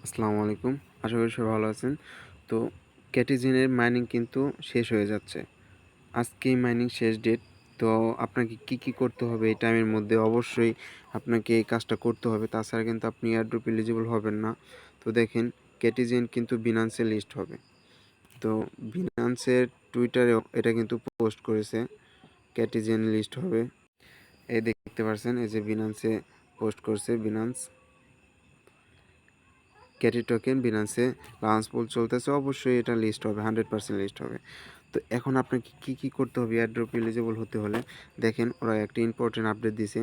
আসসালামু আলাইকুম। আশা করি সবাই ভালো আছেন। তো ক্যাটিজেনের মাইনিং কিন্তু শেষ হয়ে যাচ্ছে। আজকেই মাইনিং শেষ ডেট। তো আপনাকে কি করতে হবে এই টাইমের মধ্যে? অবশ্যই আপনাকে এই কাজটা করতে হবে। তাছাড়া কিন্তু আপনি এয়ারড্রপ এলিজিবল হবেন না। তো দেখেন, ক্যাটিজেন কিন্তু বিনান্সে লিস্ট হবে। তো বিনান্সের টুইটারেও এটা কিন্তু পোস্ট করেছে, ক্যাটিজেন লিস্ট হবে। এই দেখতে পাচ্ছেন, এই যে বিনান্সে পোস্ট করছে। বিনান্স ক্যাটি টোকেন বিনান্সে লাউঞ্জ পুল চলতেছে। অবশ্যই এটা লিস্ট হবে, 100% লিস্ট হবে। তো এখন আপনাকে কি করতে হবে এয়ারড্রপ এলিজিবল হতে হলে? দেখেন, ওরা একটা ইম্পর্টেন্ট আপডেট দিছে।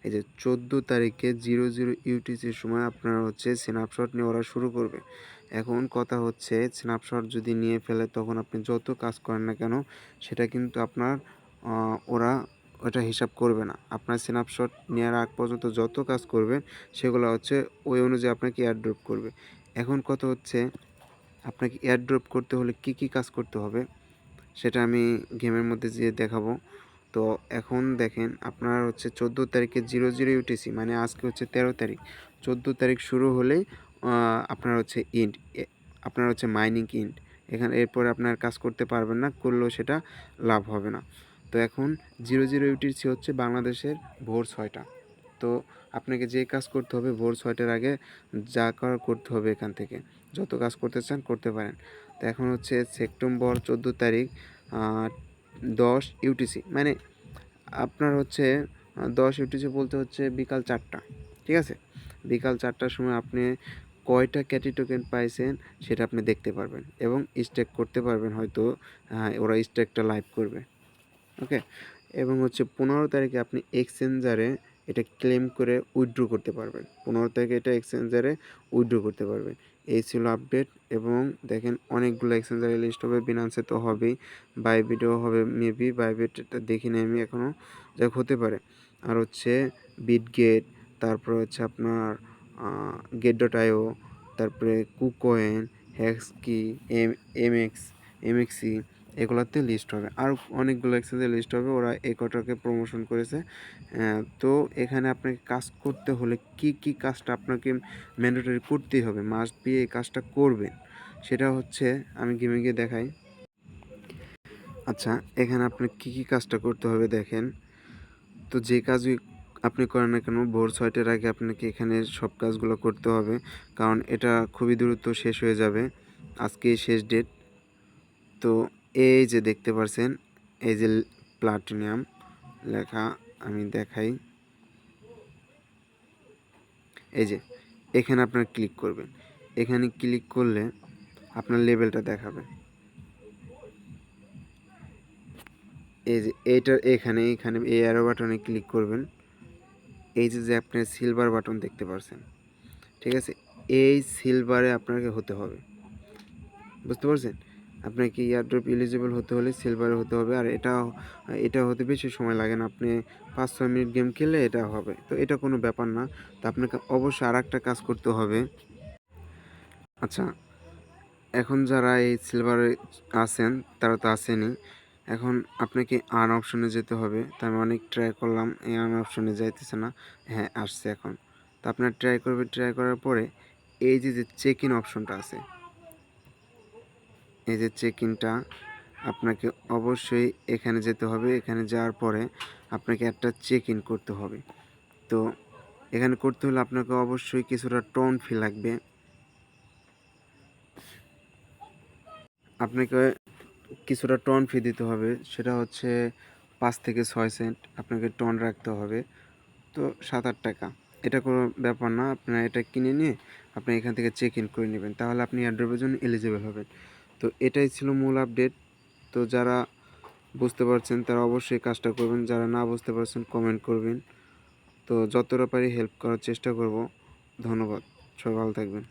এই যে 14 তারিখে 00 ইউটিসির সময় আপনারা হচ্ছে স্ন্যাপশট নিয়ে ওরা শুরু করবে। এখন কথা হচ্ছে, স্ন্যাপশট যদি নিয়ে ফেলে তখন আপনি যত কাজ করেন না কেন সেটা কিন্তু আপনার ওরা ওটা হিসাব করবে না। আপনার স্ন্যাপশট নেওয়ার আগ পর্যন্ত যত কাজ করবেন সেগুলো হচ্ছে ওই অনুযায়ী আপনাকে এয়ারড্রপ করবে। এখন কথা হচ্ছে, আপনাকে এয়ারড্রপ করতে হলে কি কাজ করতে হবে সেটা আমি গেমের মধ্যে যেয়ে দেখাবো। তো এখন দেখেন, আপনার হচ্ছে 14 তারিখে 00 ইউটিসি, মানে আজকে হচ্ছে 13 তারিখ। 14 তারিখ শুরু হলেই আপনার হচ্ছে ইন্ড, আপনার হচ্ছে মাইনিং ইন্ড। এখানে এরপরে আপনার কাজ করতে পারবেন না, করলেও সেটা লাভ হবে না। তো এখন 00 ইউটিসি হচ্ছে বাংলাদেশের ভোর 6টা। তো আপনাকে যে কাজ করতে হবে ভোর 6টার আগে যা করার করতে হবে। এখান থেকে যত কাজ করতে চান করতে পারেন। তো এখন হচ্ছে সেপ্টেম্বর 14 তারিখ 10 ইউটিসি, মানে আপনার হচ্ছে 10 ইউটিসি বলতে হচ্ছে বিকাল 4টা। ঠিক আছে, বিকাল 4টার সময় আপনি কয়টা ক্যাটি টোকেন পাইছেন সেটা আপনি দেখতে পারবেন এবং স্টেক করতে পারবেন। হয়তো ওরা স্টেকটা লাইভ করবে। ওকে, এবং হচ্ছে 15 তারিখে আপনি এক্সচেঞ্জারে এটা ক্লেম করে উইথড্র করতে পারবেন। 15 তারিখে এটা এক্সচেঞ্জারে উইথড্র করতে পারবেন। এই ছিল আপডেট। এবং দেখেন, অনেকগুলো এক্সচেঞ্জারে লিস্ট হবে। বিনান্সে তো হবেই, বাইবিটেও হবে মেবি। বাইবিটটা দেখিনি আমি এখনও, যাক হতে পারে। আর হচ্ছে বিটগেট, তারপর হচ্ছে আপনার গেট.io, তারপরে কুকয়েন, হ্যাক্সকি, এমএক্সি, এগুলোতে লিস্ট হবে। আর অনেকগুলো এক্সচেঞ্জে লিস্ট হবে। ওরা এই কটাকে প্রমোশন করেছে। তো এখানে আপনাকে কাজ করতে হলে কি কাজটা আপনাকে ম্যান্ডেটরি করতেই হবে, মাস্ট বি এই কাজটা করবেন। সেটা হচ্ছে আমি গেমে গিয়ে দেখাই। আচ্ছা, এখানে আপনার কি কাজটা করতে হবে দেখেন। তো যে কাজই আপনি করেন না কেন, ভোর 6টার আগে আপনাকে এখানে সব কাজগুলো করতে হবে, কারণ এটা খুবই দ্রুত শেষ হয়ে যাবে। আজকেই শেষ ডেট। তো এই যে দেখতে পাচ্ছেন, এই যে প্লাটিনাম লেখা, আমি দেখাই। এই যে এখানে আপনার ক্লিক করবেন। এখানে ক্লিক করলে আপনার লেভেলটা দেখাবে। এই যে এইটার এখানে এই অ্যারো বাটনে ক্লিক করবেন। এই যে আপনি সিলভার বাটন দেখতে পাচ্ছেন, ঠিক আছে, এই সিলভারে আপনাকে হতে হবে। বুঝতে পারছেন? আপনাকে এয়ারড্রপ এলিজিবল হতে হলে সিলভারে হতে হবে। আর এটা হতে বেশি সময় লাগে না। আপনি 5-6 মিনিট গেম খেললে এটা হবে। তো এটা কোনো ব্যাপার না। তো আপনাকে অবশ্যই আর একটা কাজ করতে হবে। আচ্ছা, এখন যারা এই সিলভারে আছেন তারা তো আসেনি। এখন আপনাকে আর্ন অপশনে যেতে হবে। তো আমি অনেক ট্রাই করলাম, এই আর্ন অপশনে যাইতেছে না। হ্যাঁ, আসছে এখন। তো আপনার ট্রাই করবেন। ট্রাই করার পরে এই যে চেক ইন অপশনটা আছে, এই যে চেক ইনটা, আপনাকে অবশ্যই এখানে যেতে হবে। এখানে যাওয়ার পরে আপনাকে একটা চেক ইন করতে হবে। তো এখানে করতে হলে আপনাকে অবশ্যই কিছুটা টোন ফি লাগবে। আপনাকে কিছুটা টোন ফি দিতে হবে, সেটা হচ্ছে 5 থেকে 6 সেন্ট আপনাকে টোন রাখতে হবে। তো 7-8 টাকা, এটা কোনো ব্যাপার না। আপনারা এটা কিনে নিয়ে আপনি এখান থেকে চেক ইন করে নেবেন, তাহলে আপনি এয়ারড্রপের জন্য এলিজিবল হবেন। তো এটাই ছিল মূল আপডেট। তো যারা বুঝতে পারছেন তারা অবশ্যই কাজটা করবেন, যারা না বুঝতে পারছেন কমেন্ট করবেন। তো যতটা পারি হেল্প করার চেষ্টা করব। ধন্যবাদ, সবাই ভালো থাকবেন।